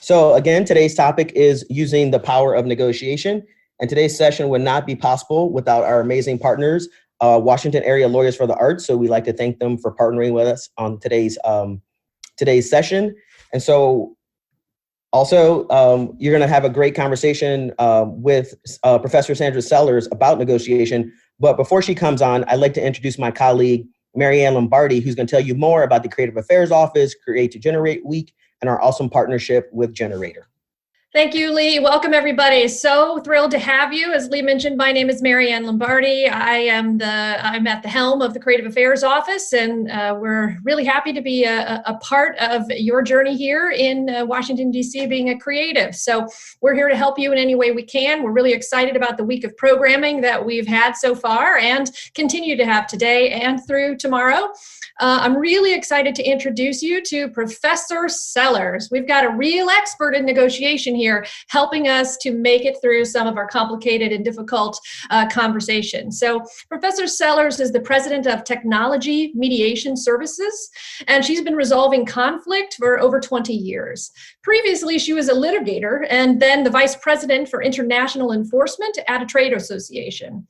So again, today's topic is using the power of negotiation. And today's session would not be possible without our amazing partners, Washington Area Lawyers for the Arts. So we'd like to thank them for partnering with us on today's session. And so also, you're going to have a great conversation with Professor Sandra Sellers about negotiation. But before she comes on, I'd like to introduce my colleague, Mary Ann Lombardi, who's going to tell you more about the Creative Affairs Office, Create to Generate Week, and our awesome partnership with Generator. Thank you, Lee. Welcome, everybody. So thrilled to have you. As Lee mentioned, my name is Mary Ann Lombardi. I'm at the helm of the Creative Affairs Office, and we're really happy to be a part of your journey here in Washington, D.C., being a creative. So we're here to help you in any way we can. We're really excited about the week of programming that we've had so far and continue to have today and through tomorrow. I'm really excited to introduce you to Professor Sellers. We've got a real expert in negotiation here, helping us to make it through some of our complicated and difficult conversations. So Professor Sellers is the president of Technology Mediation Services, and she's been resolving conflict for over 20 years. Previously, she was a litigator and then the vice president for international enforcement at a trade association.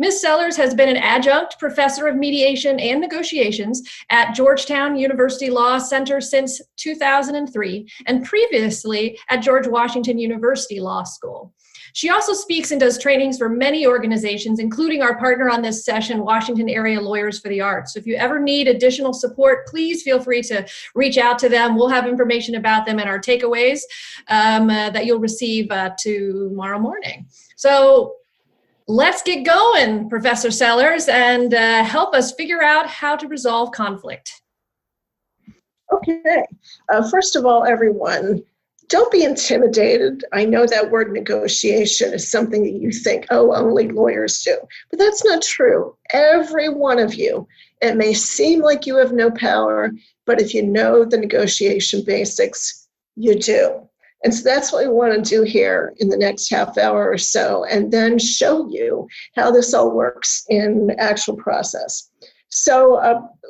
Ms. Sellers has been an adjunct professor of mediation and negotiations at Georgetown University Law Center since 2003, and previously at George Washington University Law School. She also speaks and does trainings for many organizations, including our partner on this session, Washington Area Lawyers for the Arts. So if you ever need additional support, please feel free to reach out to them. We'll have information about them in our takeaways that you'll receive tomorrow morning. So let's get going, Professor Sellers, and help us figure out how to resolve conflict. Okay. First of all, everyone, don't be intimidated. I know that word negotiation is something that you think, oh, only lawyers do. But that's not true. Every one of you, it may seem like you have no power, but if you know the negotiation basics, you do. And so that's what we want to do here in the next half hour or so, and then show you how this all works in actual process. So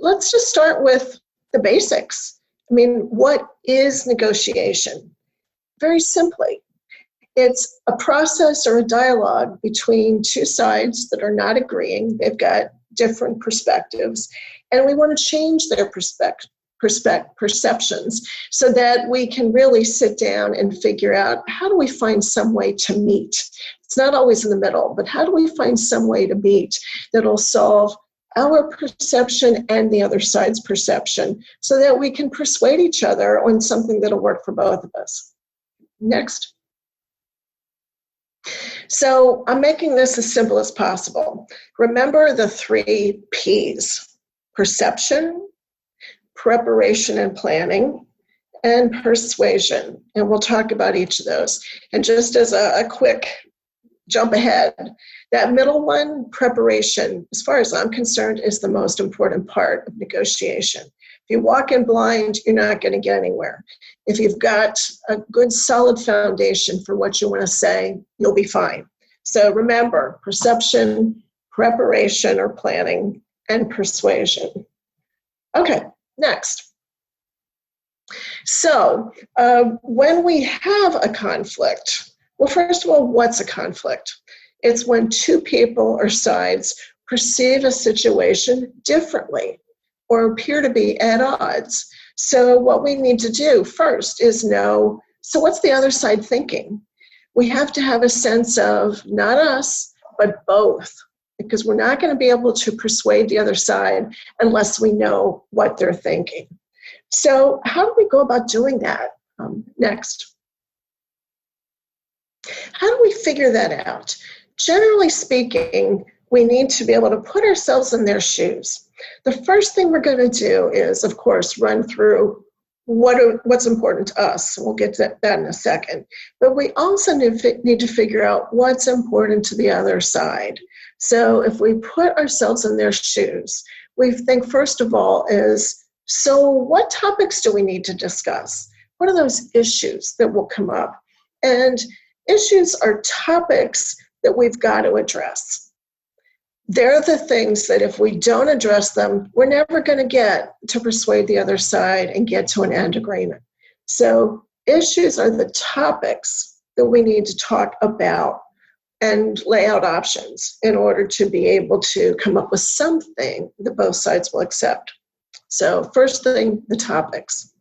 let's just start with the basics. I mean, what is negotiation? Very simply, it's a process or a dialogue between two sides that are not agreeing. They've got different perspectives, and we want to change their perceptions so that we can really sit down and figure out, how do we find some way to meet? It's not always in the middle, but how do we find some way to meet that'll solve our perception and the other side's perception so that we can persuade each other on something that'll work for both of us. Next. So I'm making this as simple as possible. Remember the 3 P's: perception, preparation and planning, and persuasion. And we'll talk about each of those. And just as a quick jump ahead, that middle one, preparation, as far as I'm concerned, is the most important part of negotiation. If you walk in blind, you're not going to get anywhere. If you've got a good solid foundation for what you want to say, you'll be fine. So remember, perception, preparation or planning, and persuasion. Okay. Next. So when we have a conflict, well, first of all, what's a conflict? It's when two people or sides perceive a situation differently or appear to be at odds. So what we need to do first is know, so what's the other side thinking? We have to have a sense of not us, but both, because we're not going to be able to persuade the other side unless we know what they're thinking. So how do we go about doing that? Next. How do we figure that out? Generally speaking, we need to be able to put ourselves in their shoes. The first thing we're going to do is, of course, run through what's important to us. We'll get to that in a second. But we also need to figure out what's important to the other side. So if we put ourselves in their shoes, we think first of all is, so what topics do we need to discuss? What are those issues that will come up? And issues are topics that we've got to address. They're the things that if we don't address them, we're never going to get to persuade the other side and get to an end agreement. So issues are the topics that we need to talk about and lay out options in order to be able to come up with something that both sides will accept. So first thing, the topics.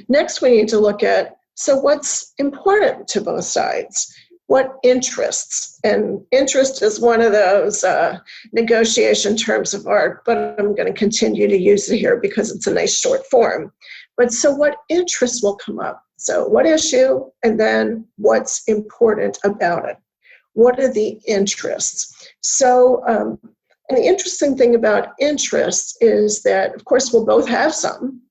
Next, we need to look at, so what's important to both sides? What interests? And interest is one of those negotiation terms of art, but I'm going to continue to use it here because it's a nice short form. But so what interests will come up? So what issue, and then what's important about it? What are the interests? So, and the interesting thing about interests is that, of course, we'll both have some,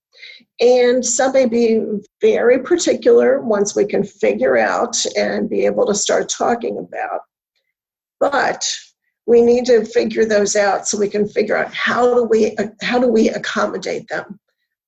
and some may be very particular once we can figure out and be able to start talking about. But we need to figure those out so we can figure out how do we accommodate them.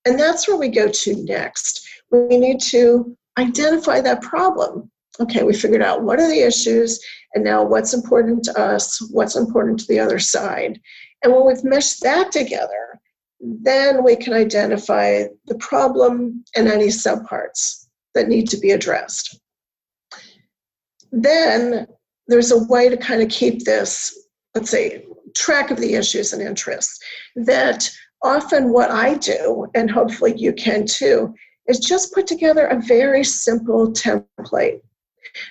And that's where we go to next. We need to identify that problem. Okay, we figured out what are the issues, and now what's important to us, what's important to the other side. And when we've meshed that together, then we can identify the problem and any subparts that need to be addressed. Then there's a way to kind of keep this, let's say, track of the issues and interests. That often what I do, and hopefully you can too, is just put together a very simple template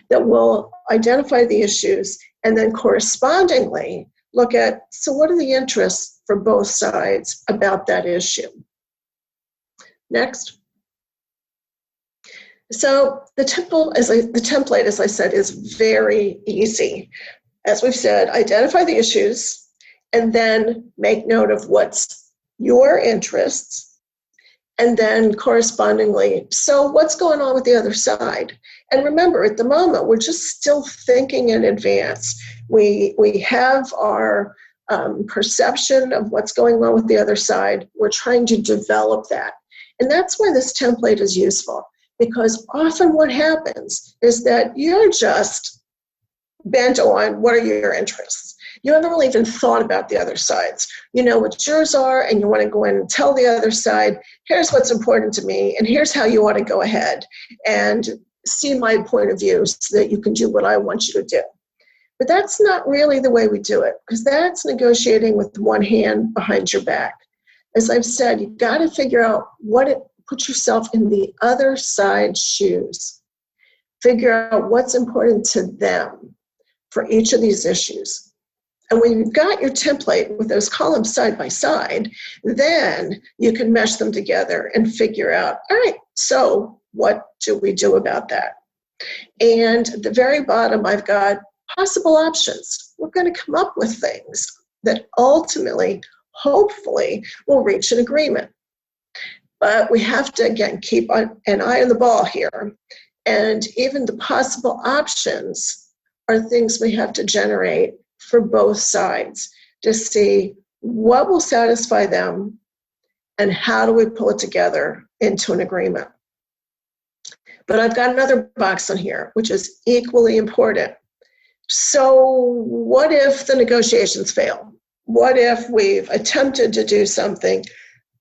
that will identify the issues and then correspondingly look at, so what are the interests for both sides about that issue? Next. So the template, as I said, is very easy. As we've said, identify the issues and then make note of what's your interests, and then correspondingly, so what's going on with the other side? And remember, at the moment, we're just still thinking in advance. We have our perception of what's going on with the other side. We're trying to develop that. And that's why this template is useful, because often what happens is that you're just bent on what are your interests. You haven't really even thought about the other sides. You know what yours are, and you want to go in and tell the other side, here's what's important to me, and here's how you want to go ahead and see my point of view so that you can do what I want you to do. But that's not really the way we do it, because that's negotiating with one hand behind your back. As I've said, you've got to figure out put yourself in the other side's shoes. Figure out what's important to them for each of these issues. And when you've got your template with those columns side by side, then you can mesh them together and figure out, all right, so what do we do about that? And at the very bottom, I've got possible options. We're going to come up with things that ultimately, hopefully, will reach an agreement. But we have to, again, keep an eye on the ball here. And even the possible options are things we have to generate for both sides to see what will satisfy them and how do we pull it together into an agreement. But I've got another box on here, which is equally important. So what if the negotiations fail? What if we've attempted to do something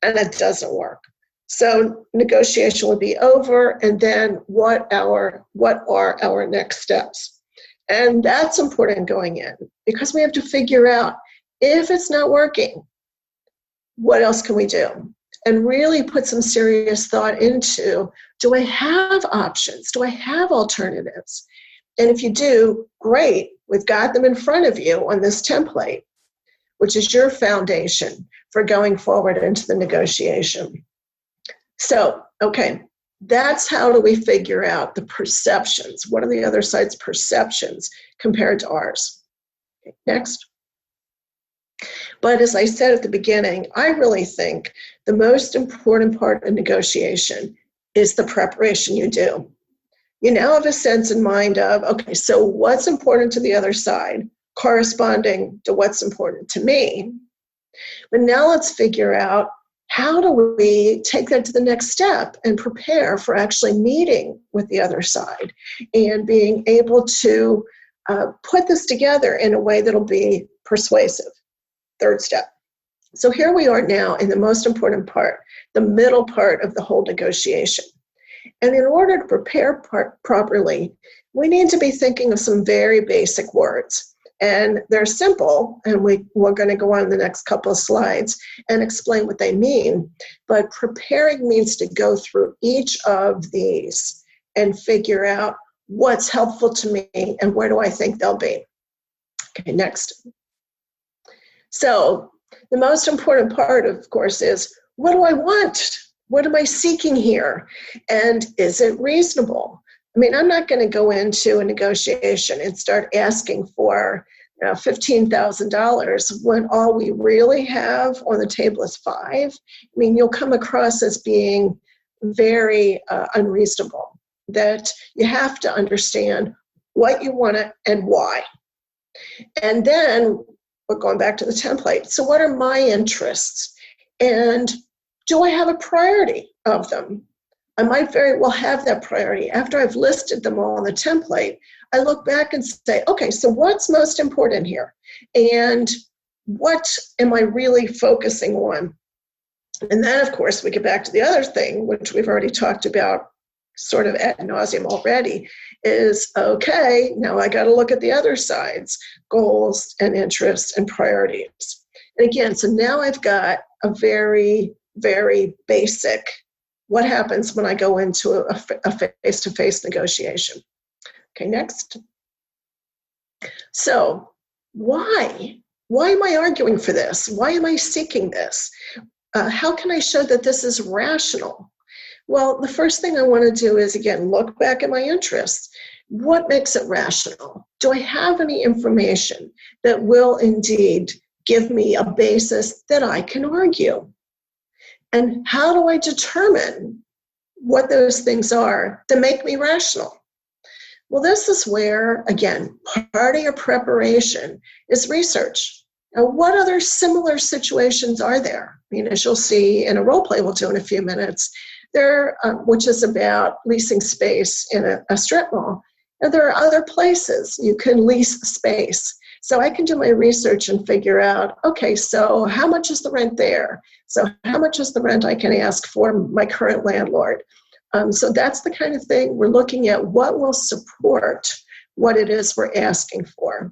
and it doesn't work? So negotiation will be over, and then what are our next steps? And that's important going in, because we have to figure out, if it's not working, what else can we do? And really put some serious thought into, do I have options? Do I have alternatives? And if you do, great, we've got them in front of you on this template, which is your foundation for going forward into the negotiation. So, okay, that's how do we figure out the perceptions? What are the other side's perceptions compared to ours? Okay, next. But as I said at the beginning, I really think the most important part of negotiation is the preparation you do. You now have a sense in mind of, okay, so what's important to the other side corresponding to what's important to me? But now let's figure out, how do we take that to the next step and prepare for actually meeting with the other side and being able to put this together in a way that'll be persuasive? Third step. So here we are now in the most important part, the middle part of the whole negotiation. And in order to prepare properly, we need to be thinking of some very basic words. And they're simple, and we're going to go on the next couple of slides and explain what they mean. But preparing means to go through each of these and figure out what's helpful to me and where do I think they'll be. Okay, next. So the most important part, of course, is what do I want? What am I seeking here? And is it reasonable? I mean, I'm not going to go into a negotiation and start asking for $15,000 when all we really have on the table is $5. I mean, you'll come across as being very unreasonable, that you have to understand what you want and why. And then we're going back to the template. So what are my interests? And do I have a priority of them? I might very well have that priority. After I've listed them all on the template, I look back and say, okay, so what's most important here? And what am I really focusing on? And then, of course, we get back to the other thing, which we've already talked about sort of ad nauseum already, is, okay, now I got to look at the other sides, goals and interests and priorities. And again, so now I've got a very, very basic, what happens when I go into a face-to-face negotiation. Okay, next. So why? Why am I arguing for this? Why am I seeking this? How can I show that this is rational? Well, the first thing I want to do is, again, look back at my interests. What makes it rational? Do I have any information that will indeed give me a basis that I can argue? And how do I determine what those things are that make me rational? Well, this is where, again, part of your preparation is research. Now, what other similar situations are there? I mean, as you'll see in a role play we'll do in a few minutes, there, which is about leasing space in a strip mall. And there are other places you can lease space. So I can do my research and figure out, okay, so how much is the rent there? So how much is the rent I can ask for my current landlord? So that's the kind of thing we're looking at, what will support what it is we're asking for.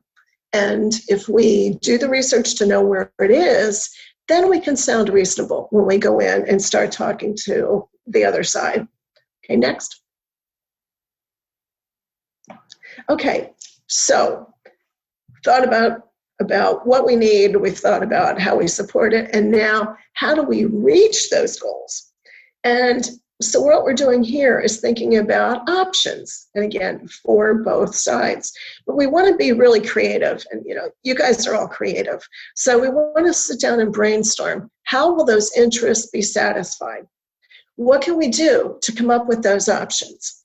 And if we do the research to know where it is, then we can sound reasonable when we go in and start talking to the other side. Okay, next. Okay, so thought about what we need, we've thought about how we support it, and now how do we reach those goals? And so what we're doing here is thinking about options, and again, for both sides. But we want to be really creative, and you guys are all creative. So we want to sit down and brainstorm, how will those interests be satisfied? What can we do to come up with those options?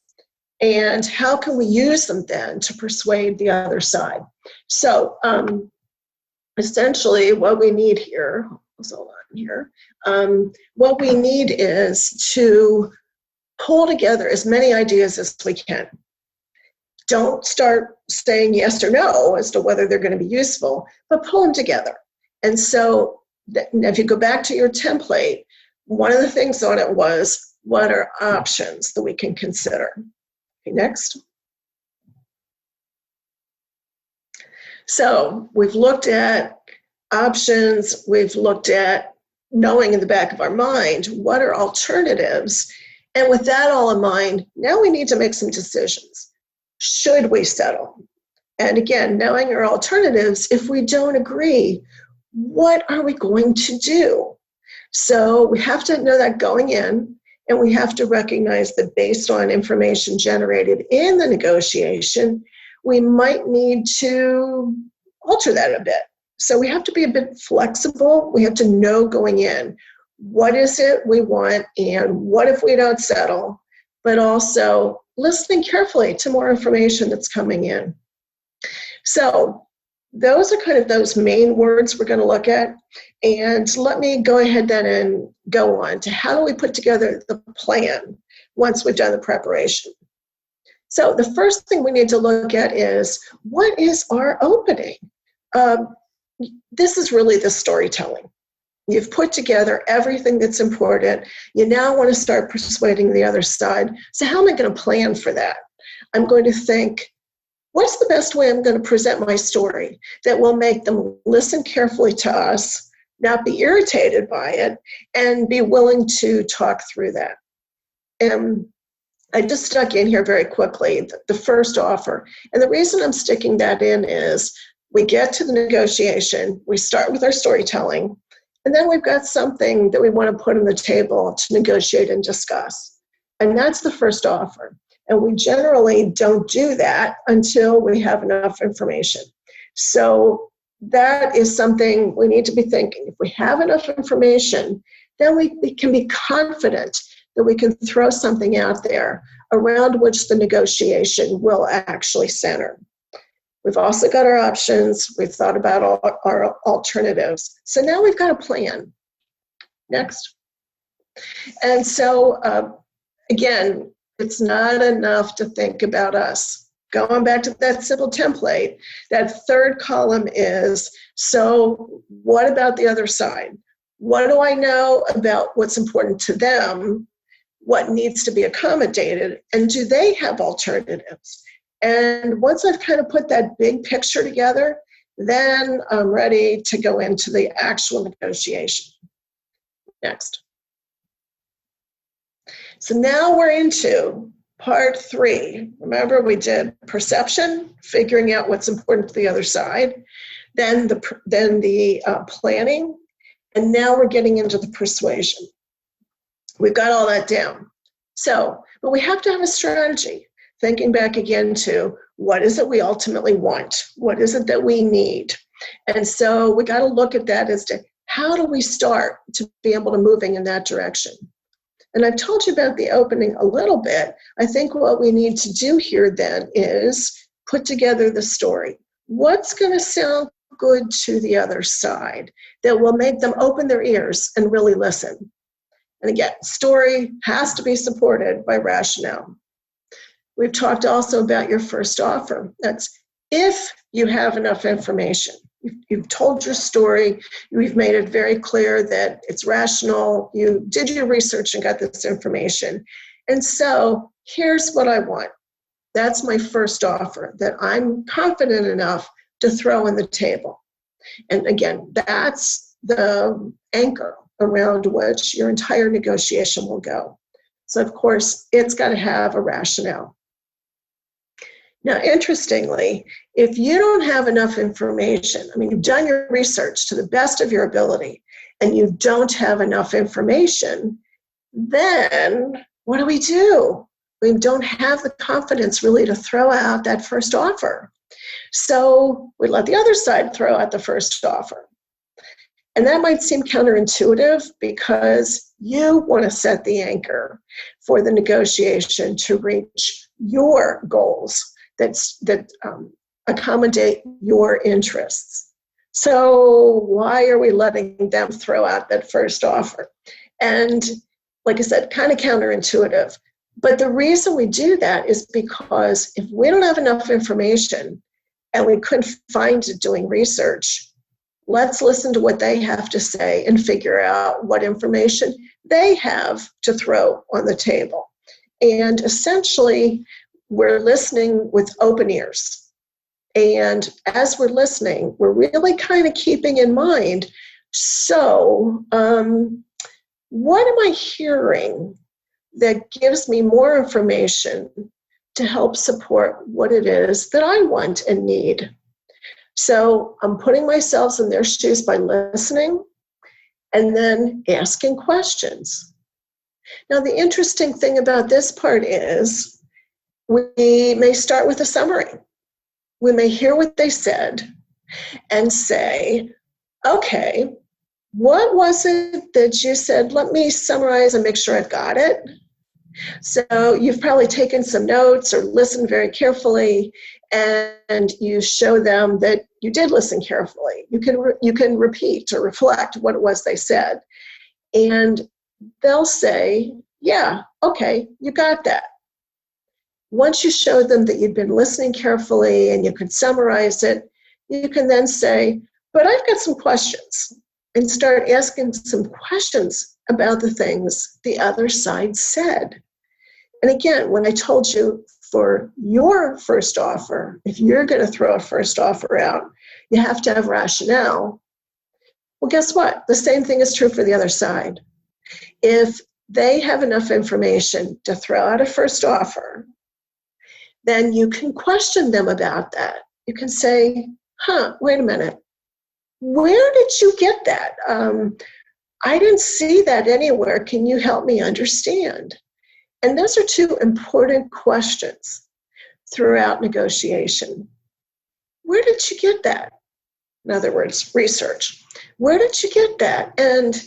And how can we use them then to persuade the other side? So essentially what we need here, what we need is to pull together as many ideas as we can. Don't start saying yes or no as to whether they're going to be useful, but pull them together. And so if you go back to your template, one of the things on it was, what are options that we can consider? Okay, next. So we've looked at options, we've looked at knowing in the back of our mind, what are alternatives? And with that all in mind, now we need to make some decisions. Should we settle? And again, knowing our alternatives, if we don't agree, what are we going to do? So we have to know that going in, and we have to recognize that based on information generated in the negotiation, we might need to alter that a bit. So we have to be a bit flexible. We have to know going in, what is it we want and what if we don't settle, but also listening carefully to more information that's coming in. So those are kind of those main words we're going to look at. And let me go ahead then and go on to how do we put together the plan once we've done the preparation. So the first thing we need to look at is, what is our opening? This is really the storytelling. You've put together everything that's important. You now want to start persuading the other side. So how am I going to plan for that? I'm going to think, what's the best way I'm going to present my story that will make them listen carefully to us, not be irritated by it, and be willing to talk through that? And I just stuck in here very quickly, the first offer. And the reason I'm sticking that in is we get to the negotiation, we start with our storytelling, and then we've got something that we want to put on the table to negotiate and discuss. And that's the first offer. And we generally don't do that until we have enough information. So that is something we need to be thinking. If we have enough information, then we can be confident that we can throw something out there around which the negotiation will actually center. We've also got our options. We've thought about all our alternatives. So now we've got a plan. Next. And so, again, it's not enough to think about us. Going back to that simple template, that third column is, so what about the other side? What do I know about what's important to them? What needs to be accommodated? And do they have alternatives? And once I've kind of put that big picture together, then I'm ready to go into the actual negotiation. Next. So now we're into part 3. Remember, we did perception, figuring out what's important to the other side, then the planning, and now we're getting into the persuasion. We've got all that down. So, but we have to have a strategy. Thinking back again to what is it we ultimately want? What is it that we need? And so we got to look at that as to how do we start to be able to moving in that direction? And I've told you about the opening a little bit. I think what we need to do here then is put together the story. What's going to sound good to the other side that will make them open their ears and really listen? And again, story has to be supported by rationale. We've talked also about your first offer. That's if you have enough information. You've told your story. You've made it very clear that it's rational. You did your research and got this information. And so here's what I want. That's my first offer that I'm confident enough to throw on the table. And again, that's the anchor around which your entire negotiation will go. So of course, it's got to have a rationale. Now, interestingly, if you don't have enough information, I mean, you've done your research to the best of your ability, and you don't have enough information, then what do? We don't have the confidence really to throw out that first offer. So we let the other side throw out the first offer. And that might seem counterintuitive because you want to set the anchor for the negotiation to reach your goals that accommodate your interests. So why are we letting them throw out that first offer? And like I said, kind of counterintuitive. But the reason we do that is because if we don't have enough information and we couldn't find it doing research, let's listen to what they have to say and figure out what information they have to throw on the table. And essentially, we're listening with open ears. And as we're listening, we're really kind of keeping in mind, so what am I hearing that gives me more information to help support what it is that I want and need? So I'm putting myself in their shoes by listening and then asking questions. Now, the interesting thing about this part is we may start with a summary. We may hear what they said and say, okay, what was it that you said? Let me summarize and make sure I've got it. So you've probably taken some notes or listened very carefully, and you show them that you did listen carefully. You can repeat or reflect what it was they said. And they'll say, yeah, okay, you got that. Once you show them that you've been listening carefully and you can summarize it, you can then say, but I've got some questions. and start asking some questions about the things the other side said. And again, when I told you for your first offer, if you're going to throw a first offer out, you have to have rationale. Well, guess what? The same thing is true for the other side. If they have enough information to throw out a first offer, then you can question them about that. You can say, wait a minute. Where did you get that? I didn't see that anywhere. Can you help me understand? And those are two important questions throughout negotiation. Where did you get that? In other words, research. Where did you get that? And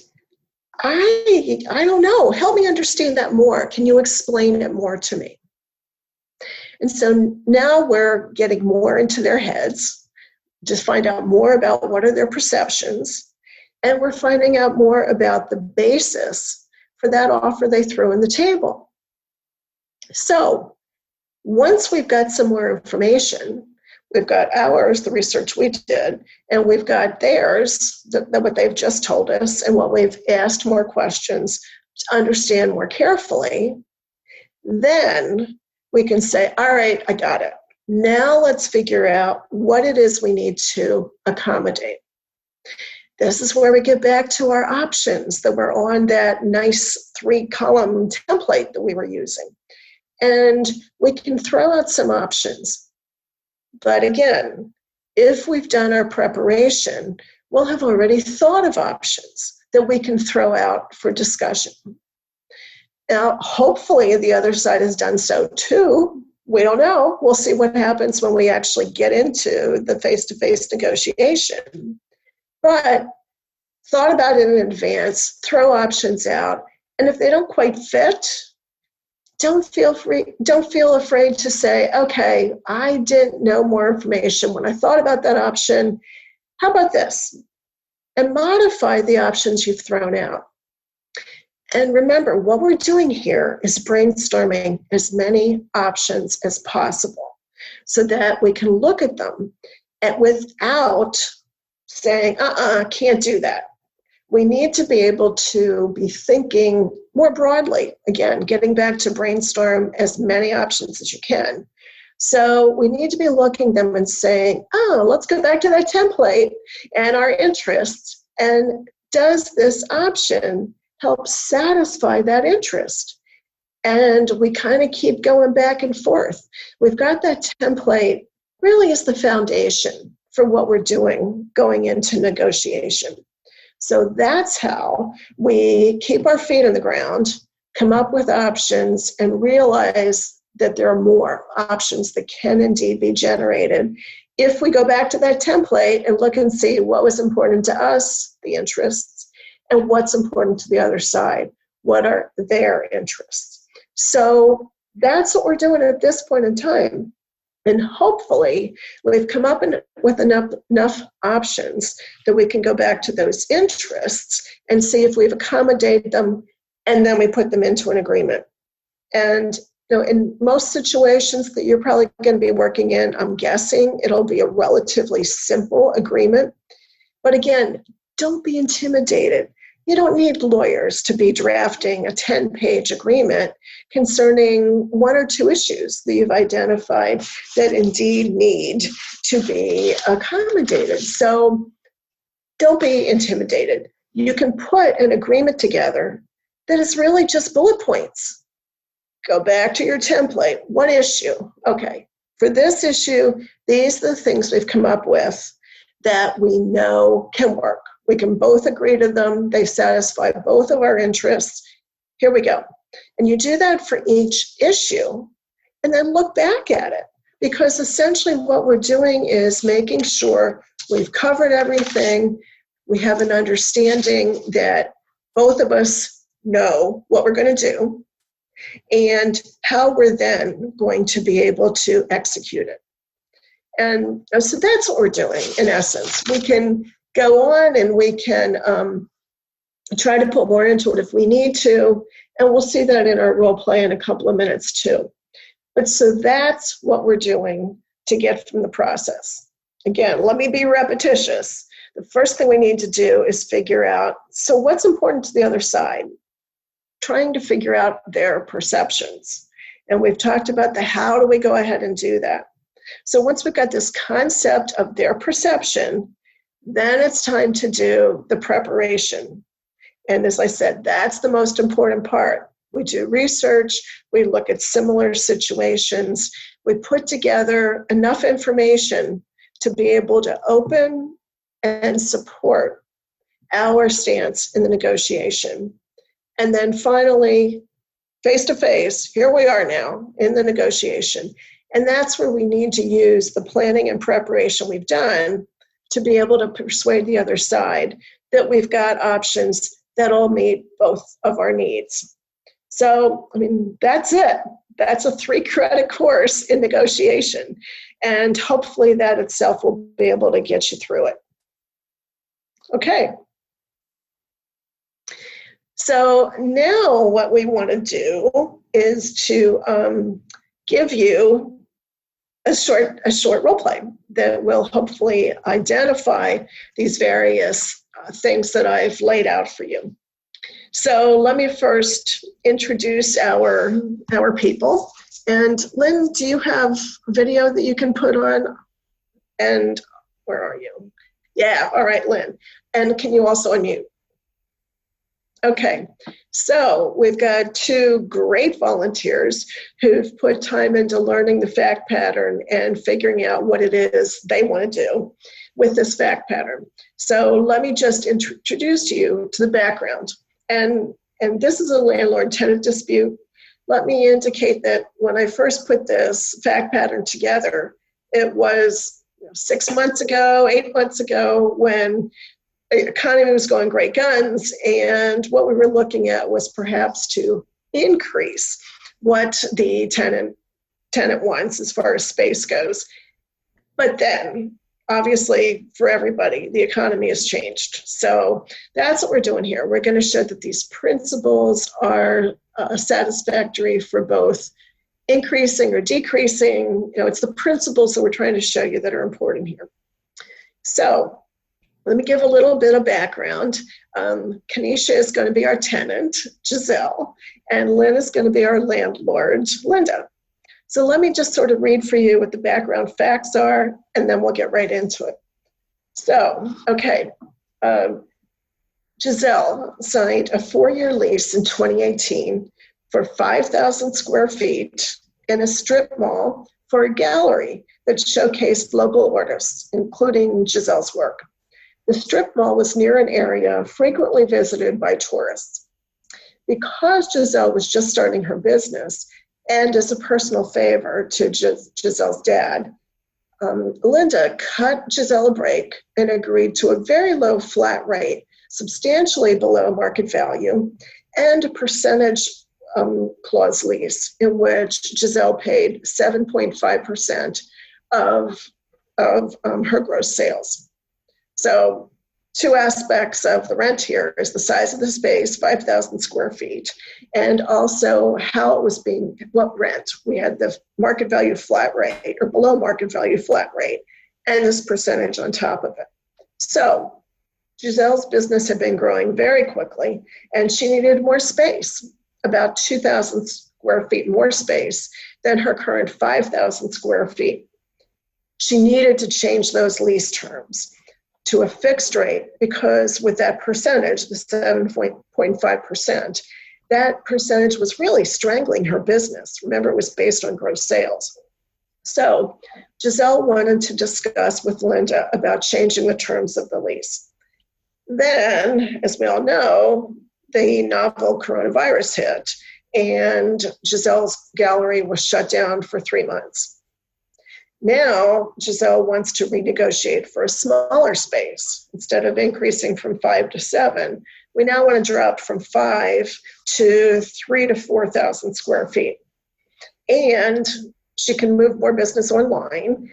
I don't know. Help me understand that more. Can you explain it more to me? And so now we're getting more into their heads to find out more about what are their perceptions. And we're finding out more about the basis for that offer they threw on the table. So once we've got some more information, we've got ours, the research we did, and we've got theirs, what they've just told us, and what we've asked more questions to understand more carefully, then we can say, all right, I got it. Now let's figure out what it is we need to accommodate. This is where we get back to our options that were on that nice 3-column template that we were using. And we can throw out some options. But again, if we've done our preparation, we'll have already thought of options that we can throw out for discussion. Now, hopefully the other side has done so too. We don't know. We'll see what happens when we actually get into the face-to-face negotiation. But thought about it in advance, throw options out, and if they don't quite fit, don't feel afraid to say, okay, I didn't know more information when I thought about that option. How about this? And modify the options you've thrown out. And remember, what we're doing here is brainstorming as many options as possible so that we can look at them without saying, can't do that. We need to be able to be thinking more broadly, again, getting back to brainstorm as many options as you can. So we need to be looking at them and saying, let's go back to that template and our interests. And does this option help satisfy that interest? And we kind of keep going back and forth. We've got that template really as the foundation for what we're doing going into negotiation. So that's how we keep our feet on the ground, come up with options, and realize that there are more options that can indeed be generated if we go back to that template and look and see what was important to us, the interests, and what's important to the other side, what are their interests. So that's what we're doing at this point in time. And hopefully we've come up with enough options that we can go back to those interests and see if we've accommodated them, and then we put them into an agreement. And in most situations that you're probably going to be working in, I'm guessing it'll be a relatively simple agreement. But again, don't be intimidated. You don't need lawyers to be drafting a 10-page agreement concerning 1 or 2 issues that you've identified that indeed need to be accommodated. So don't be intimidated. You can put an agreement together that is really just bullet points. Go back to your template. What issue? Okay, for this issue, these are the things we've come up with that we know can work. We can both agree to them. They satisfy both of our interests. Here we go. And you do that for each issue and then look back at it, because essentially what we're doing is making sure we've covered everything. We have an understanding that both of us know what we're going to do and how we're then going to be able to execute it. And so that's what we're doing in essence. We can go on and we can try to put more into it if we need to, and we'll see that in our role play in a couple of minutes too. But so that's what we're doing to get from the process. Again, let me be repetitious. The first thing we need to do is figure out, so what's important to the other side? Trying to figure out their perceptions. And we've talked about the how do we go ahead and do that. So once we've got this concept of their perception, then it's time to do the preparation. And as I said, that's the most important part. We do research, we look at similar situations, we put together enough information to be able to open and support our stance in the negotiation. And then finally, face to face, here we are now in the negotiation. And that's where we need to use the planning and preparation we've done to be able to persuade the other side that we've got options that'll meet both of our needs. So, I mean, that's it. That's a 3-credit course in negotiation. And hopefully that itself will be able to get you through it. Okay. So now what we want to do is to give you a short role play that will hopefully identify these various things that I've laid out for you. So let me first introduce our people. And Lynn, do you have video that you can put on? And where are you? Yeah, all right, Lynn. And can you also unmute? Okay, so we've got 2 great volunteers who've put time into learning the fact pattern and figuring out what it is they want to do with this fact pattern. So let me just introduce you to the background. And this is a landlord-tenant dispute. Let me indicate that when I first put this fact pattern together, it was 6 months ago, 8 months ago, when the economy was going great guns, and what we were looking at was perhaps to increase what the tenant wants as far as space goes. But then, obviously, for everybody, the economy has changed. So that's what we're doing here. We're going to show that these principles are satisfactory for both increasing or decreasing. It's the principles that we're trying to show you that are important here. So let me give a little bit of background. Kanisha is going to be our tenant, Giselle, and Lynn is going to be our landlord, Linda. So let me just sort of read for you what the background facts are, and then we'll get right into it. So, okay, Giselle signed a 4-year lease in 2018 for 5,000 square feet in a strip mall for a gallery that showcased local artists, including Giselle's work. The strip mall was near an area frequently visited by tourists. Because Giselle was just starting her business, and as a personal favor to Giselle's dad, Linda cut Giselle a break and agreed to a very low flat rate, substantially below market value, and a percentage clause lease in which Giselle paid 7.5% of her gross sales. So 2 aspects of the rent here is the size of the space, 5,000 square feet, and also how it was being, what rent. We had the market value flat rate or below market value flat rate, and this percentage on top of it. So Giselle's business had been growing very quickly, and she needed more space, about 2,000 square feet more space than her current 5,000 square feet. She needed to change those lease terms to a fixed rate because with that percentage, the 7.5%, that percentage was really strangling her business. Remember, it was based on gross sales. So Giselle wanted to discuss with Linda about changing the terms of the lease. Then, as we all know, the novel coronavirus hit, and Giselle's gallery was shut down for 3 months. Now, Giselle wants to renegotiate for a smaller space. Instead of increasing from 5 to 7, we now want to drop from 5 to 3,000 to 4,000 square feet. And she can move more business online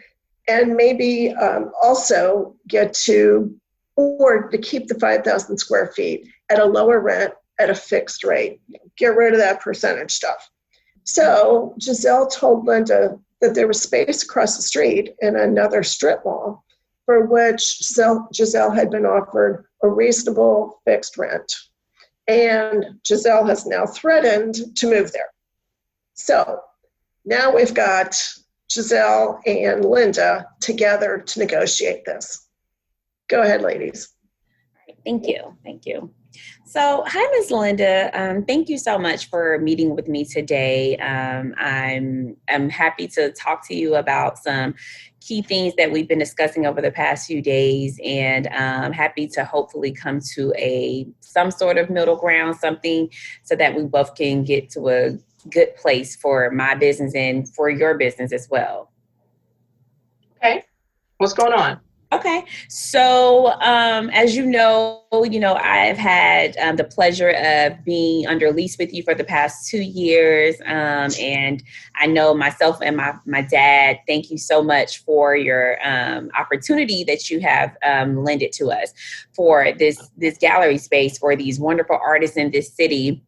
and maybe also get to, or to keep the 5,000 square feet at a lower rent at a fixed rate. Get rid of that percentage stuff. So Giselle told Linda that there was space across the street in another strip mall for which Giselle had been offered a reasonable fixed rent. And Giselle has now threatened to move there. So now we've got Giselle and Linda together to negotiate this. Go ahead, ladies. Thank you. Thank you. So, hi, Ms. Linda. Thank you so much for meeting with me today. I'm happy to talk to you about some key things that we've been discussing over the past few days, and I'm happy to hopefully come to some sort of middle ground, something so that we both can get to a good place for my business and for your business as well. Okay, what's going on? Okay, so as you know, I've had the pleasure of being under lease with you for the past 2 years, and I know myself and my dad, thank you so much for your opportunity that you have lended to us for this gallery space for these wonderful artists in this city.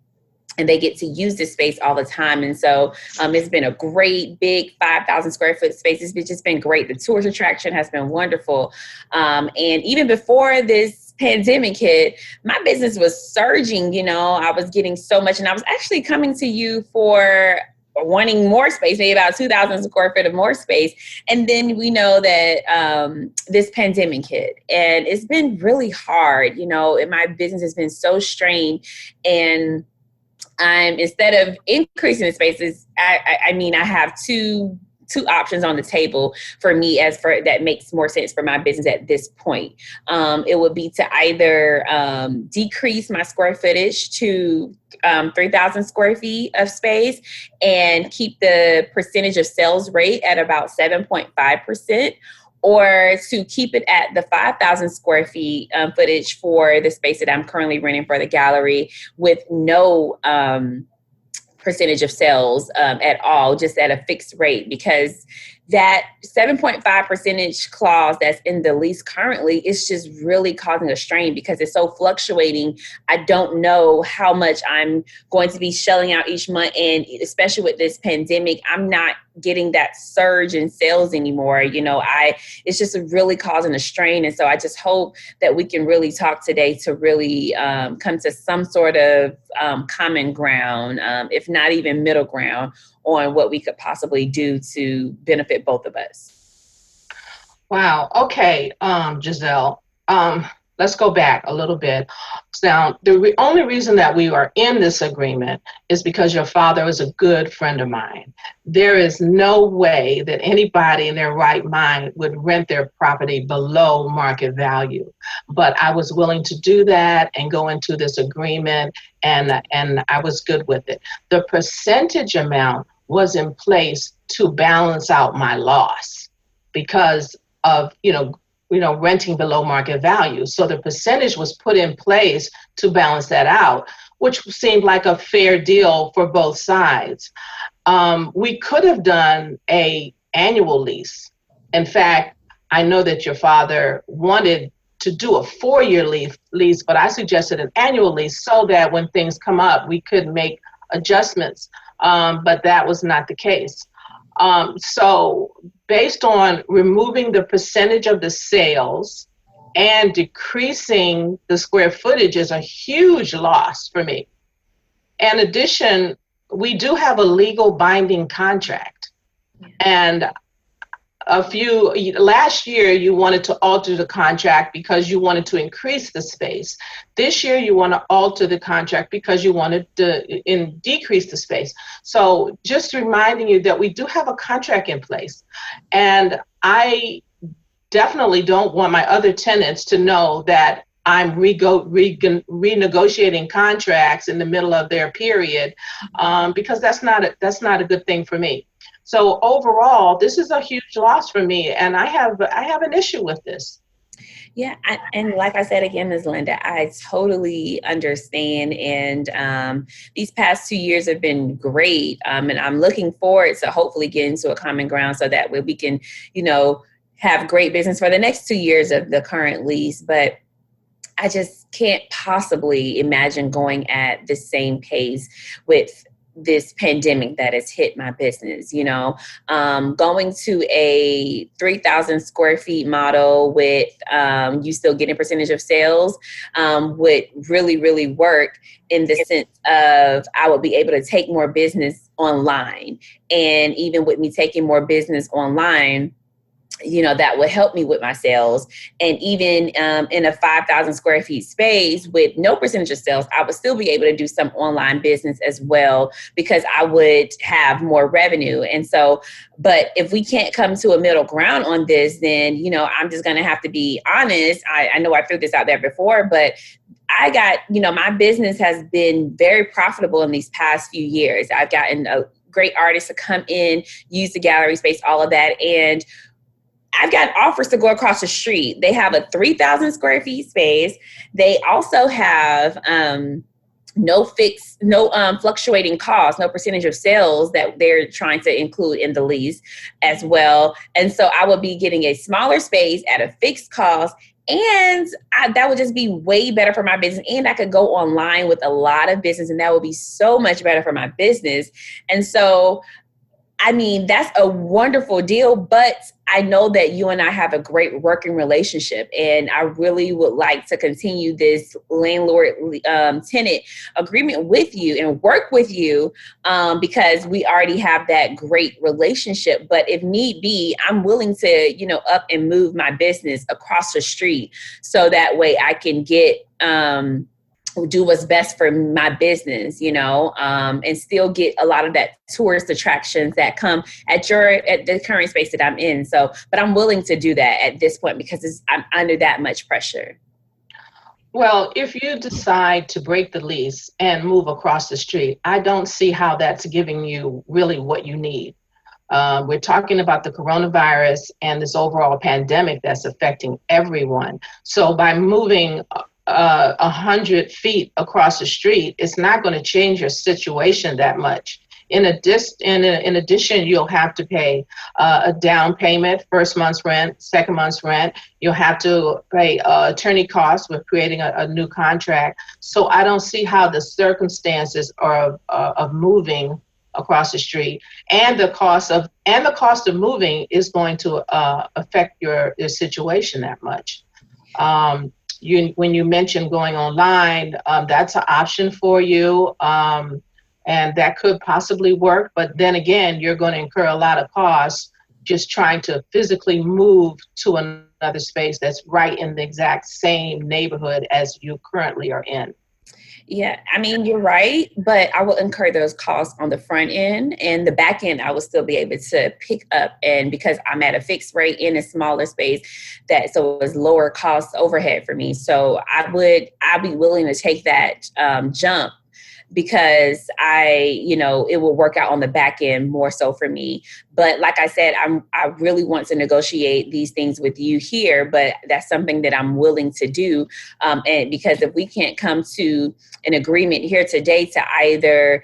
And they get to use this space all the time. And so it's been a great, big 5,000 square foot space. It's just been great. The tourist attraction has been wonderful. And even before this pandemic hit, my business was surging. I was getting so much. And I was actually coming to you for wanting more space, maybe about 2,000 square feet of more space. And then we know that this pandemic hit. And it's been really hard. And my business has been so strained. And instead of increasing the spaces, I have two options on the table for me that makes more sense for my business at this point. It would be to either decrease my square footage to 3,000 square feet of space and keep the percentage of sales rate at about 7.5%. Or to keep it at the 5,000 square feet footage for the space that I'm currently renting for the gallery with no percentage of sales at all, just at a fixed rate, because that 7.5 percentage clause that's in the lease currently is just really causing a strain because it's so fluctuating. I don't know how much I'm going to be shelling out each month. And especially with this pandemic, I'm not getting that surge in sales anymore. It's just really causing a strain. And so I just hope that we can really talk today to really come to some sort of common ground, if not even middle ground, on what we could possibly do to benefit both of us. Wow. Okay, Giselle, let's go back a little bit. Now, the only reason that we are in this agreement is because your father is a good friend of mine. There is no way that anybody in their right mind would rent their property below market value. But I was willing to do that and go into this agreement, and I was good with it. The percentage amount was in place to balance out my loss because of, renting below market value. So the percentage was put in place to balance that out, which seemed like a fair deal for both sides. We could have done an annual lease. In fact, I know that your father wanted to do a 4-year lease, but I suggested an annual lease so that when things come up, we could make adjustments. But that was not the case. So based on removing the percentage of the sales and decreasing the square footage is a huge loss for me. In addition, we do have a legal binding contract. And last year you wanted to alter the contract because you wanted to increase the space. This year you want to alter the contract because you wanted to decrease the space. So just reminding you that we do have a contract in place. And I definitely don't want my other tenants to know that I'm renegotiating contracts in the middle of their period, because that's not a good thing for me. So overall, this is a huge loss for me, and I have an issue with this. Yeah, and like I said again, Ms. Linda, I totally understand. And these past 2 years have been great, and I'm looking forward to hopefully getting to a common ground so that we can, have great business for the next 2 years of the current lease. But I just can't possibly imagine going at the same pace with this pandemic that has hit my business. Going to a 3,000 square feet model with you still getting a percentage of sales would really, really work in the sense of I would be able to take more business online. And even with me taking more business online, that would help me with my sales. And even in a 5,000 square feet space with no percentage of sales, I would still be able to do some online business as well, because I would have more revenue. And so, but if we can't come to a middle ground on this, then, I'm just going to have to be honest. I know I threw this out there before, but I got, my business has been very profitable in these past few years. I've gotten a great artist to come in, use the gallery space, all of that. And I've got offers to go across the street. They have a 3,000 square feet space. They also have no fluctuating costs, no percentage of sales that they're trying to include in the lease as well. And so I would be getting a smaller space at a fixed cost. And that would just be way better for my business. And I could go online with a lot of business, and that would be so much better for my business. And so, that's a wonderful deal, but I know that you and I have a great working relationship, and I really would like to continue this landlord tenant agreement with you and work with you because we already have that great relationship. But if need be, I'm willing to, up and move my business across the street so that way I can get do what's best for my business, and still get a lot of that tourist attractions that come at the current space that I'm in. So, but I'm willing to do that at this point because I'm under that much pressure. Well, if you decide to break the lease and move across the street, I don't see how that's giving you really what you need. We're talking about the coronavirus and this overall pandemic that's affecting everyone. So by moving 100 feet across the street, it's not going to change your situation that much. In addition, you'll have to pay a down payment, first month's rent, second month's rent. You'll have to pay attorney costs with creating a new contract. So I don't see how the circumstances of moving across the street and the cost of moving is going to affect your situation that much. When you mentioned going online, that's an option for you, and that could possibly work. But then again, you're going to incur a lot of costs just trying to physically move to another space that's right in the exact same neighborhood as you currently are in. Yeah, you're right, but I will incur those costs on the front end, and the back end I will still be able to pick up. And because I'm at a fixed rate in a smaller space, so it was lower cost overhead for me. So I'd be willing to take that jump because it will work out on the back end more so for me. But like I said, I really want to negotiate these things with you here, but that's something that I'm willing to do. And because if we can't come to an agreement here today to either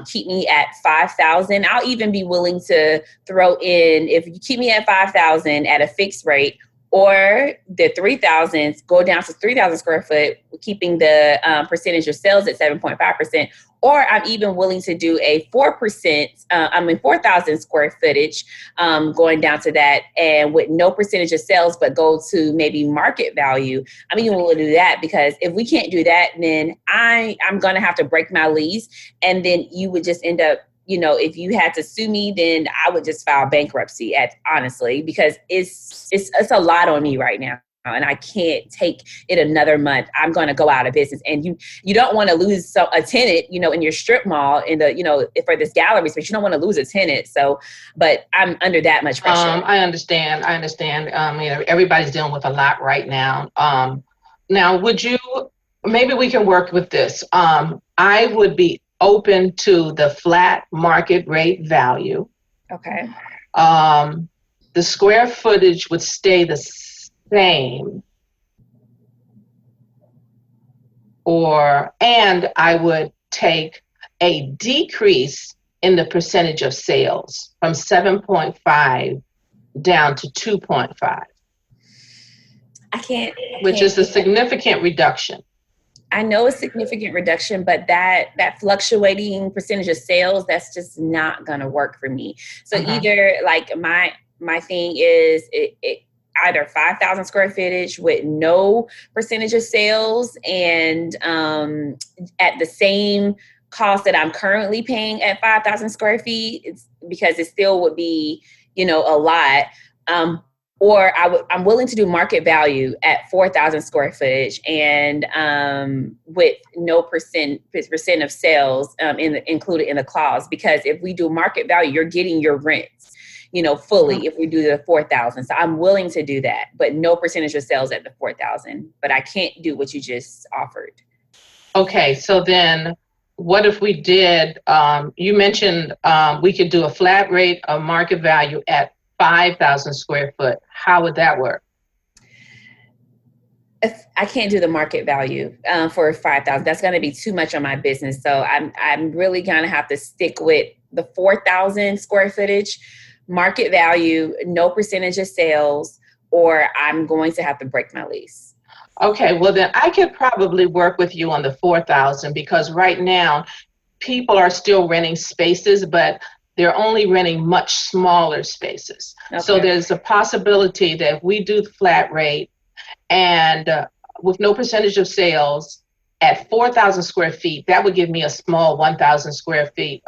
keep me at 5,000, I'll even be willing to throw in, if you keep me at 5,000 at a fixed rate, or the 3,000 go down to 3,000 square foot, keeping the percentage of sales at 7.5%. Or I'm even willing to do a 4,000 square footage, going down to that, and with no percentage of sales, but go to maybe market value. I'm even willing to do that, because if we can't do that, then I'm going to have to break my lease, and then you would just end up, if you had to sue me, then I would just file bankruptcy, honestly, because it's a lot on me right now. And I can't take it another month. I'm going to go out of business. And you don't want to lose a tenant, in your strip mall, for this gallery space. You don't want to lose a tenant. So, but I'm under that much pressure. I understand. Everybody's dealing with a lot right now. Now, maybe we can work with this. I would be open to the flat market rate value. Okay. The square footage would stay the same, and I would take a decrease in the percentage of sales from 7.5 down to 2.5. I can't. Which is a significant reduction. I know a significant reduction, but that fluctuating percentage of sales, that's just not going to work for me. So either like my thing is it either 5,000 square footage with no percentage of sales and at the same cost that I'm currently paying at 5,000 square feet, because it still would be, a lot. Or I'm willing to do market value at 4,000 square footage and with no percent of sales included in the clause. Because if we do market value, you're getting your rents, fully if we do the 4,000. So I'm willing to do that, but no percentage of sales at the 4,000. But I can't do what you just offered. Okay, so then what if we did, you mentioned we could do a flat rate of market value at 5,000 square foot. How would that work? I can't do the market value for 5,000. That's going to be too much on my business. So I'm really going to have to stick with the 4,000 square footage, market value, no percentage of sales, or I'm going to have to break my lease. Okay, well then I could probably work with you on the 4,000 because right now people are still renting spaces, but they're only renting much smaller spaces. Okay. So there's a possibility that if we do the flat rate and with no percentage of sales at 4,000 square feet, that would give me a small 1,000 square feet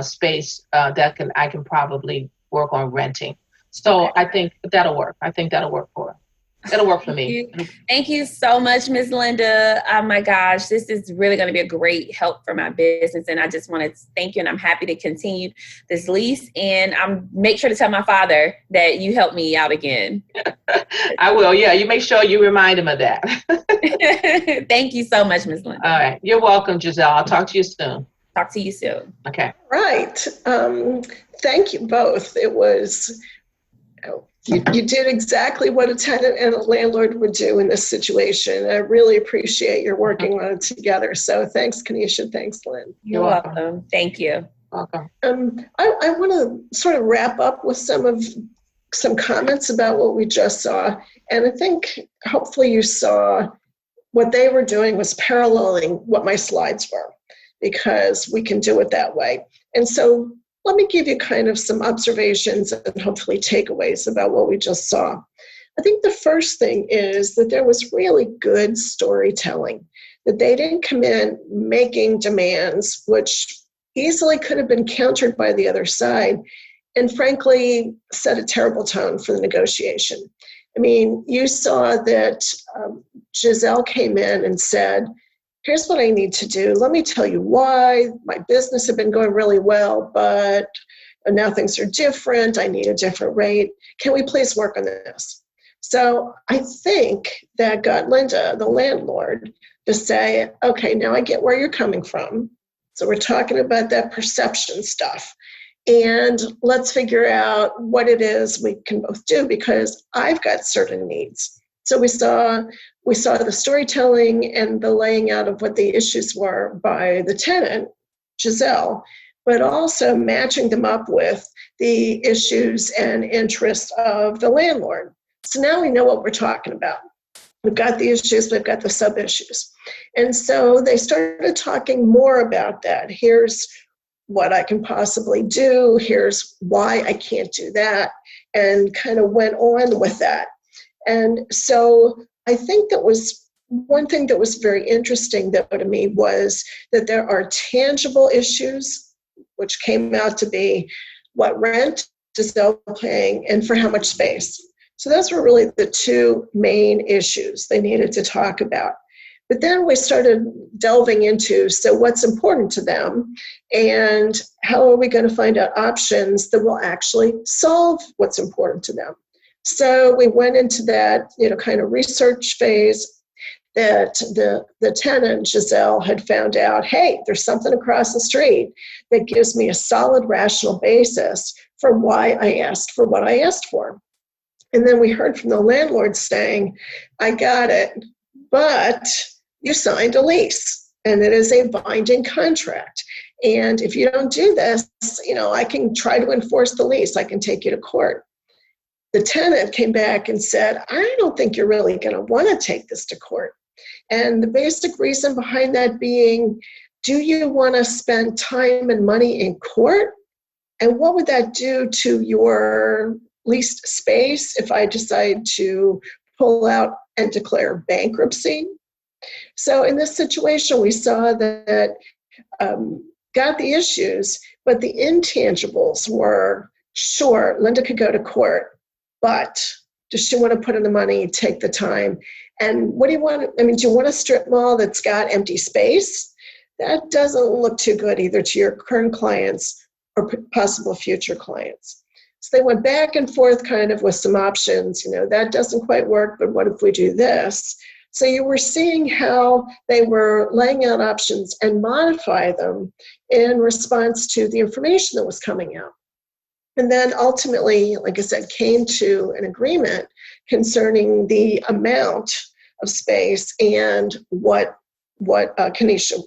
space that I can probably work on renting. So okay. I think that'll work. I think that'll work for us. It'll work for me. Thank you so much, Ms. Linda. Oh my gosh, this is really going to be a great help for my business. And I just want to thank you. And I'm happy to continue this lease. And make sure to tell my father that you helped me out again. I will. Yeah, you make sure you remind him of that. Thank you so much, Ms. Linda. All right. You're welcome, Giselle. I'll talk to you soon. Talk to you soon. Okay. Right. Thank you both. It was... You did exactly what a tenant and a landlord would do in this situation. I really appreciate your working on it together. So thanks, Kanisha. Thanks, Lynn. You're welcome. Thank you. Welcome. I want to sort of wrap up with some comments about what we just saw. And I think hopefully you saw what they were doing was paralleling what my slides were, because we can do it that way. And so let me give you kind of some observations and hopefully takeaways about what we just saw. I think the first thing is that there was really good storytelling, that they didn't come in making demands, which easily could have been countered by the other side, and frankly, set a terrible tone for the negotiation. I mean, you saw that Giselle came in and said, here's what I need to do. Let me tell you why. My business had been going really well, but now things are different. I need a different rate. Can we please work on this? So I think that got Linda, the landlord, to say, okay, now I get where you're coming from. So we're talking about that perception stuff. And let's figure out what it is we can both do, because I've got certain needs. So we saw the storytelling and the laying out of what the issues were by the tenant, Giselle, but also matching them up with the issues and interests of the landlord. So now we know what we're talking about. We've got the issues, we've got the sub-issues. And so they started talking more about that. Here's what I can possibly do. Here's why I can't do that. And kind of went on with that. And so I think that was one thing that was very interesting though to me, was that there are tangible issues, which came out to be what rent is Giselle paying and for how much space. So those were really the two main issues they needed to talk about. But then we started delving into, so what's important to them and how are we going to find out options that will actually solve what's important to them. So we went into that, kind of research phase that the tenant, Giselle, had found out, hey, there's something across the street that gives me a solid rational basis for why I asked for what I asked for. And then we heard from the landlord saying, I got it, but you signed a lease and it is a binding contract. And if you don't do this, I can try to enforce the lease. I can take you to court. The tenant came back and said, I don't think you're really going to want to take this to court. And the basic reason behind that being, do you want to spend time and money in court? And what would that do to your leased space if I decide to pull out and declare bankruptcy? So in this situation, we saw that got the issues, but the intangibles were, sure, Linda could go to court, but does she want to put in the money, take the time? And what do you want? I mean, do you want a strip mall that's got empty space? That doesn't look too good either to your current clients or possible future clients. So they went back and forth kind of with some options. That doesn't quite work, but what if we do this? So you were seeing how they were laying out options and modify them in response to the information that was coming out. And then ultimately, like I said, came to an agreement concerning the amount of space and what Kenesha,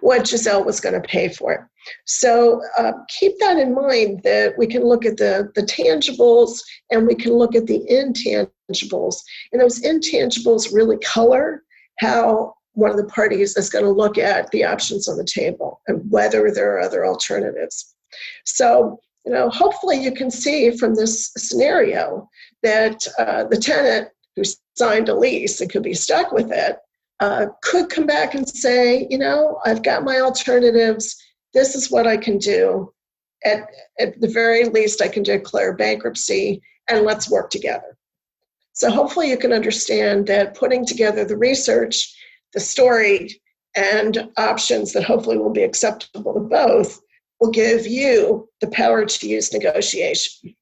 what Giselle was going to pay for it. So keep that in mind, that we can look at the tangibles and we can look at the intangibles. And those intangibles really color how one of the parties is going to look at the options on the table and whether there are other alternatives. So, hopefully you can see from this scenario that the tenant who signed a lease and could be stuck with it could come back and say, I've got my alternatives. This is what I can do. At the very least, I can declare bankruptcy and let's work together. So hopefully you can understand that putting together the research, the story, and options that hopefully will be acceptable to both will give you the power to use negotiation.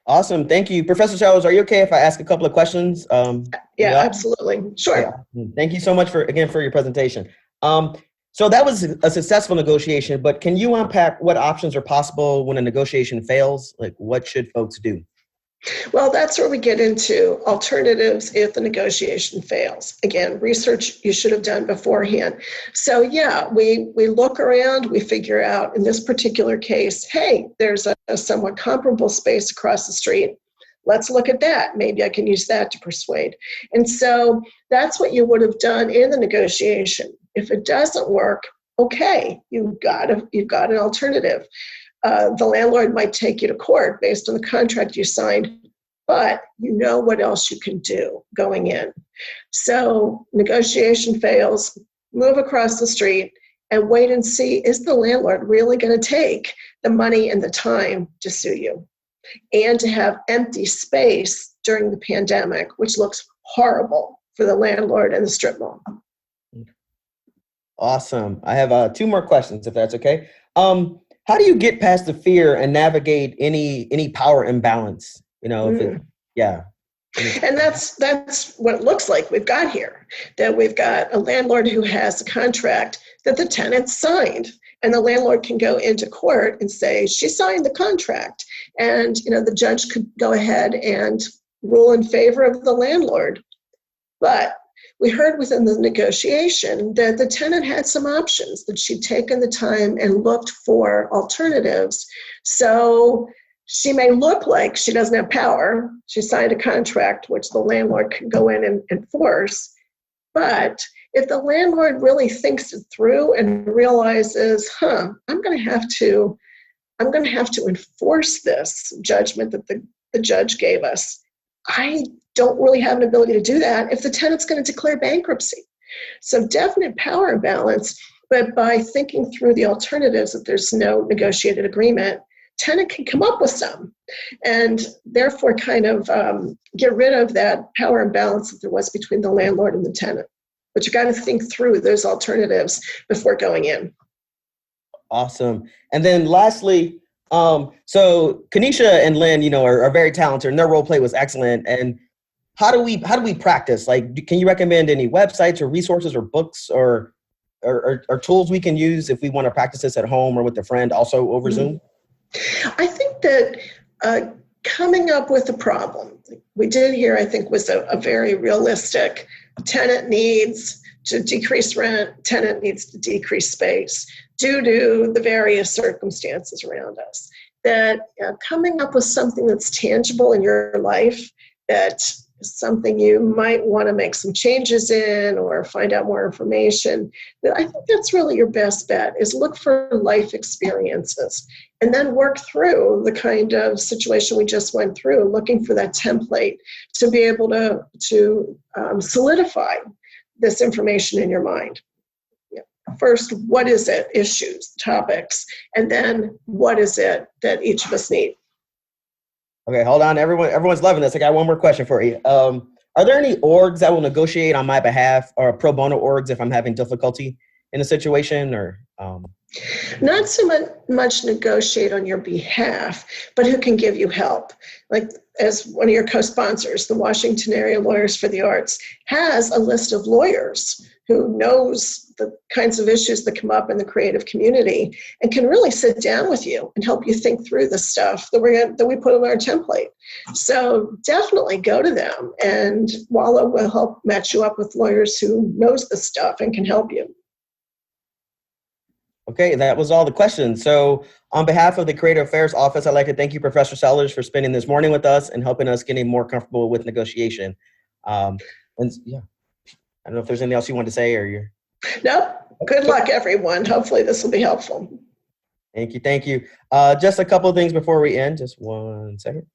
Awesome. Thank you. Professor Sellers, are you okay if I ask a couple of questions? Yeah, absolutely. Sure. Yeah. Thank you so much for your presentation. So that was a successful negotiation, but can you unpack what options are possible when a negotiation fails? Like, what should folks do? Well, that's where we get into alternatives if the negotiation fails. Again, research you should have done beforehand. So yeah, we look around, we figure out in this particular case, hey, there's a somewhat comparable space across the street. Let's look at that. Maybe I can use that to persuade. And so that's what you would have done in the negotiation. If it doesn't work, okay, you've got an alternative. The landlord might take you to court based on the contract you signed, but you know what else you can do going in. So negotiation fails, move across the street and wait and see, is the landlord really going to take the money and the time to sue you? And to have empty space during the pandemic, which looks horrible for the landlord and the strip mall. Awesome. I have 2 more questions, if that's okay. How do you get past the fear and navigate any power imbalance? Yeah. And that's what it looks like we've got here, that we've got a landlord who has a contract that the tenant signed, and the landlord can go into court and say, she signed the contract. And, the judge could go ahead and rule in favor of the landlord. But we heard within the negotiation that the tenant had some options, that she'd taken the time and looked for alternatives. So she may look like she doesn't have power. She signed a contract which the landlord can go in and enforce. But if the landlord really thinks it through and realizes, I'm going to have to enforce this judgment that the judge gave us, I don't really have an ability to do that if the tenant's going to declare bankruptcy. So definite power imbalance, but by thinking through the alternatives, if there's no negotiated agreement, tenant can come up with some and therefore kind of get rid of that power imbalance that there was between the landlord and the tenant. But you got to think through those alternatives before going in. Awesome. And then lastly, so Kenesha and Lynn, are very talented and their role play was excellent. And how do we practice? Like, can you recommend any websites or resources or books or tools we can use if we want to practice this at home or with a friend, also over Zoom? I think that coming up with a problem we did here, I think, was a very realistic. Tenant needs to decrease rent, tenant needs to decrease space due to the various circumstances around us. That coming up with something that's tangible in your life that is something you might want to make some changes in or find out more information, I think that's really your best bet, is look for life experiences and then work through the kind of situation we just went through, looking for that template to be able to solidify this information in your mind. First, what is it? Issues, topics, and then what is it that each of us need? Okay, hold on, everyone. Everyone's loving this. I got one more question for you. Are there any orgs that will negotiate on my behalf, or pro bono orgs if I'm having difficulty in a situation, or? Not so much negotiate on your behalf, but who can give you help. Like, as one of your co-sponsors, the Washington Area Lawyers for the Arts has a list of lawyers who knows the kinds of issues that come up in the creative community and can really sit down with you and help you think through the stuff that we put in our template. So definitely go to them, and Walla will help match you up with lawyers who knows the stuff and can help you. Okay, that was all the questions. So on behalf of the Creative Affairs Office, I'd like to thank you, Professor Sellers, for spending this morning with us and helping us getting more comfortable with negotiation. And yeah, I don't know if there's anything else you want to say, or you're. No, good luck, everyone. Hopefully this will be helpful. Thank you, thank you. Just a couple of things before we end. Just 1 second.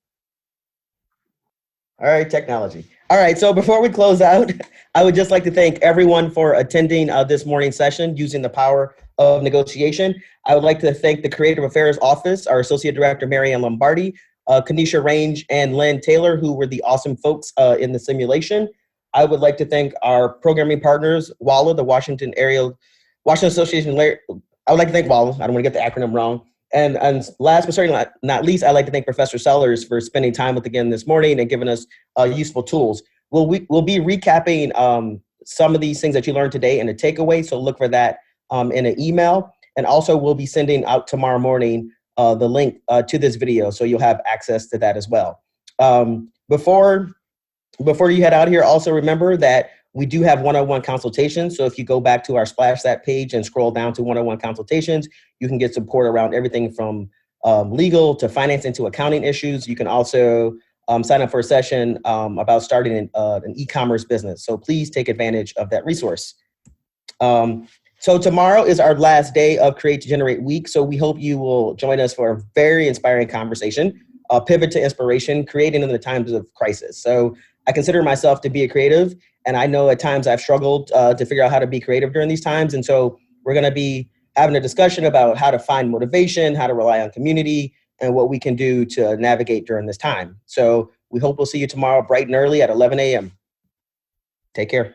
All right, technology. All right, so before we close out, I would just like to thank everyone for attending this morning's session using the power of negotiation. I would like to thank the Creative Affairs Office, our Associate Director, Mary Ann Lombardi, Kanisha Range, and Lynn Taylor, who were the awesome folks in the simulation. I would like to thank our programming partners, WALA, the Washington Association. I would like to thank WALA. I don't want to get the acronym wrong. And last but certainly not least, I'd like to thank Professor Sellers for spending time with again this morning and giving us useful tools. We'll be recapping some of these things that you learned today in a takeaway, so look for that in an email. And also we'll be sending out tomorrow morning the link to this video, so you'll have access to that as well. Before you head out here, also remember that we do have one-on-one consultations. So if you go back to our Splash That page and scroll down to one-on-one consultations, you can get support around everything from legal to financing to accounting issues. You can also sign up for a session about starting an e-commerce business. So please take advantage of that resource. So tomorrow is our last day of Create to Generate Week. So we hope you will join us for a very inspiring conversation, pivot to inspiration, creating in the times of crisis. So I consider myself to be a creative, and I know at times I've struggled to figure out how to be creative during these times. And so we're going to be having a discussion about how to find motivation, how to rely on community, and what we can do to navigate during this time. So we hope we'll see you tomorrow bright and early at 11 a.m. Take care.